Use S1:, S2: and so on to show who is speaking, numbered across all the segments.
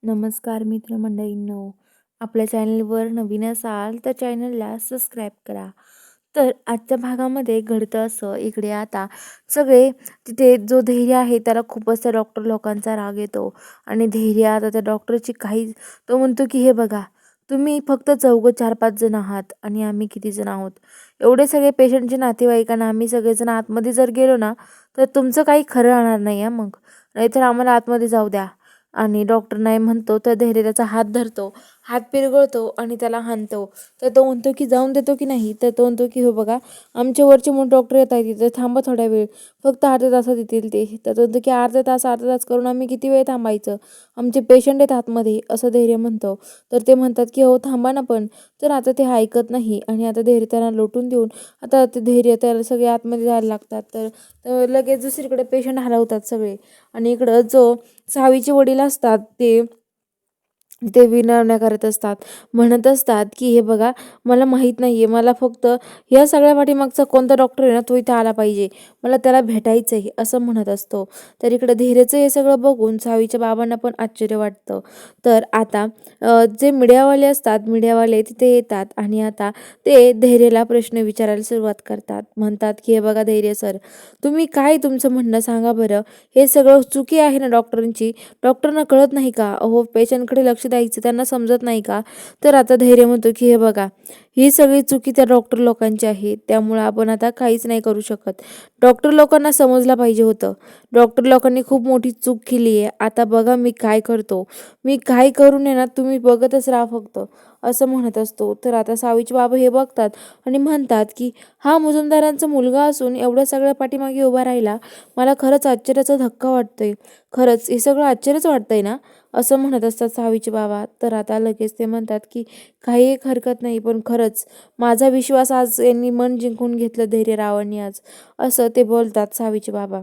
S1: नमस्कार मित्रमंडळींनो, आपल्या चॅनलवर नवीन असाल तर चॅनलला सबस्क्राईब करा. तर आजच्या भागामध्ये घडतं असं, इकडे आता सगळे तिथे जो धैर्य आहे त्याला खूपच त्या डॉक्टर लोकांचा राग येतो आणि धैर्य आता त्या डॉक्टरची काही तो म्हणतो की हे बघा, तुम्ही फक्त चौघं 4-5 जण आहात आणि आम्ही किती जण आहोत. एवढे सगळे पेशंटचे नातेवाईकांना आम्ही सगळेजण आतमध्ये जर गेलो ना तर तुमचं काही खरं राहणार नाही मग. नाहीतर आम्हाला आतमध्ये जाऊ द्या. आणि डॉक्टर नाही म्हणतो तर धैर्य त्याचा हात धरतो, हात पिरगळतो आणि त्याला हाणतो. तर तो म्हणतो की जाऊन देतो की नाही, तर तो म्हणतो की हो बघा, आमचे वरचे मोठे डॉक्टर येत आहेत तिथे, थांबा थोड्या वेळ, फक्त अर्ध्या तासात येतील ते. तर तो म्हणतो की अर्धा तास करून आम्ही किती वेळ थांबायचं, आमचे पेशंट आहेत आतमध्ये, असं धैर्य म्हणतो. तर ते म्हणतात की हो थांबा ना पण. तर आता ते ऐकत नाही आणि आता धैर्य त्यांना लोटून देऊन आता ते धैर्य त्याला सगळे आतमध्ये जायला लागतात. तर लगेच दुसरीकडे पेशंट हलवतात सगळे आणि इकडं जो सावीचे वडील असतात ते विनवण्या करत असतात, म्हणत असतात की हे बघा, मला माहीत नाही आहे, मला फक्त या सगळ्या पाठीमागचा कोणता डॉक्टर आहे ना तो इथे आला पाहिजे, मला त्याला भेटायचं आहे, असं म्हणत असतो. तर इकडं धैर्यचं हे सगळं बघून सावीच्या बाबांना पण आश्चर्य वाटतं. तर आता जे मीडियावाले असतात, मीडियावाले तिथे येतात आणि आता ते धैर्यला प्रश्न विचारायला सुरुवात करतात. म्हणतात की हे बघा धैर्य सर, तुम्ही काय तुमचं म्हणणं सांगा बरं, हे सगळं चुकी आहे ना डॉक्टरांची, डॉक्टरना कळत नाही का, अहो पेशंटकडे लक्ष द्यायचं त्यांना समजत नाही का. तर आता धैर्य म्हणतो की हे बघा, ही सगळी चुकी त्या डॉक्टर लोकांची आहे, त्यामुळे आपण आता काहीच नाही करू शकत. डॉक्टर लोकांना समजलं पाहिजे होतं, डॉक्टर लोकांनी खूप मोठी चूक केली आहे. आता बघा मी काय करतो, मी काय करून आहे ना तुम्ही बघतच राहा फक्त, असं म्हणत असतो. तर आता सावीचे बाबा हे बघतात आणि म्हणतात की हा मुजुमदारांचा मुलगा असून एवढ्या सगळ्या पाठीमागे उभा राहिला, मला खरंच आश्चर्याचा धक्का वाटतोय, खरंच हे सगळं आश्चर्यच वाटतंय ना, असं म्हणत असतात सावीचे बाबा. तर आता लगेच ते म्हणतात की काही एक हरकत नाही, पण खरंच माझा विश्वास आज यांनी मन जिंकून घेतलं धैर्यरावांनी आज, असं ते बोलतात सावीचे बाबा.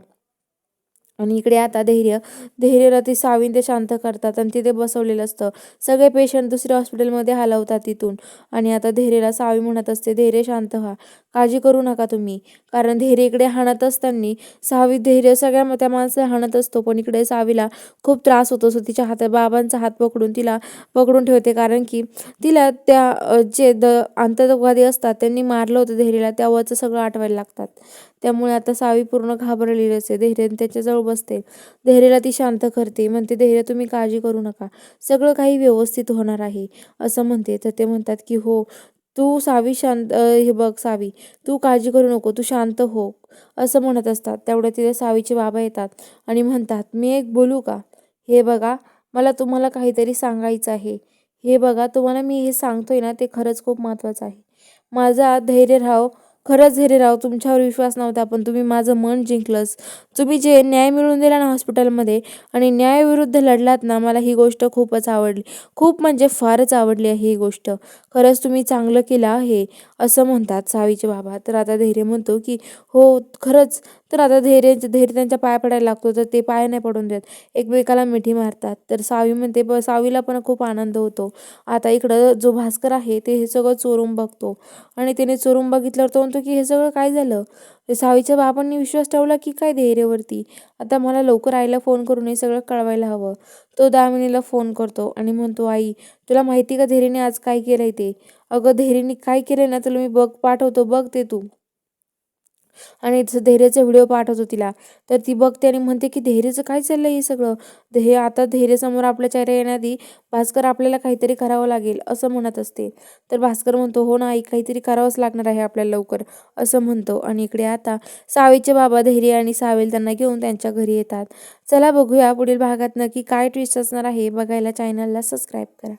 S1: आणि इकडे आता धैर्यला ती सावीन ते शांत करतात आणि तिथे बसवलेलं असतं. सगळे पेशंट दुसऱ्या हॉस्पिटलमध्ये हलवतात तिथून आणि आता धैर्यला सावी म्हणत असते, धैर्य शांत व्हा, काळजी करू नका तुम्ही. कारण धैर्य इकडे हाणत असताना सावी धैर्य सगळ्या त्या माणसाला हाणत असतो, पण इकडे सावीला खूप त्रास होतो. सो तिच्या बाबांचा हात पकडून तिला पकडून ठेवते, कारण की तिला त्या जे आतंकवादी असतात त्यांनी मारलं होतं धैर्यला, त्यावरचं सगळं आठवायला लागतात. त्यामुळे आता सावी पूर्ण घाबरलेली असते. धैर्य त्याच्याजवळ बसते, धैर्यला ती शांत करते, म्हणते धैर्य तुम्ही काळजी करू नका, सगळं काही व्यवस्थित होणार आहे, असं म्हणते. तर ते म्हणतात की हो तू सावी शांत, हे बघ सावी, तू काळजी करू नको, तू शांत हो, असं म्हणत असतात. तेवढ्या तिथे सावीचे बाबा येतात आणि म्हणतात मी एक बोलू का, हे बघा मला तुम्हाला काहीतरी सांगायचं आहे, हे बघा तुम्हाला मी हे सांगतोय ना ते खरंच खूप महत्त्वाचं आहे. माझा धैर्यराव, खरंच धैर्यराव तुमच्यावर विश्वास नव्हता, पण तुम्ही माझं मन जिंकलंस. तुम्ही जे न्याय मिळवून दिला ना हॉस्पिटलमध्ये आणि न्यायाविरुद्ध लढलात ना, मला ही गोष्ट खूपच आवडली, खूप म्हणजे फारच आवडली आहे ही गोष्ट, खरंच तुम्ही चांगलं केलं आहे, असं म्हणतात सावीचे बाबा. तर आता धैर्य म्हणतो की हो खरंच. तर आता धैर्य त्यांच्या पाया पडायला लागतो, तर ते पाय नाही पडून देत, एकमेकाला मिठी मारतात. तर सावी म्हणते सावीला पण खूप आनंद होतो. आता इकडं जो भास्कर आहे ते हे सगळं चोरून बघतो आणि त्याने चोरून बघितल्यावर तो म्हणतो की हे सगळं काय झालं, ते सावीच्या बाबांनी विश्वास ठेवला की काय धैर्यवरती, आता मला लवकर आईला फोन करून हे सगळं कळवायला हवं. तो दामिनीला फोन करतो आणि म्हणतो आई, तुला माहिती का धैर्यने आज काय केलंय ते, अगं धैर्यने काय केलंय ना तुला मी पाठवतो बघ ते तू, आणि धैर्यचा व्हिडिओ पाठवतो तिला. तर ती बघते आणि म्हणते की धैर्यचं काय चाललंय हे सगळं, आता धैर्यसमोर आपल्या चेहरा येण्याआधी भास्कर आपल्याला काहीतरी करावं लागेल, असं म्हणत असते. तर भास्कर म्हणतो हो ना आई, काहीतरी करावंच लागणार आहे आपल्याला लवकर, असं म्हणतो. आणि इकडे आता सावीचे बाबा धैर्य आणि सावेल त्यांना घेऊन त्यांच्या घरी येतात. चला बघूया पुढील भागात नक्की काय ट्विस्ट असणार आहे, बघायला चॅनलला सबस्क्राईब करा.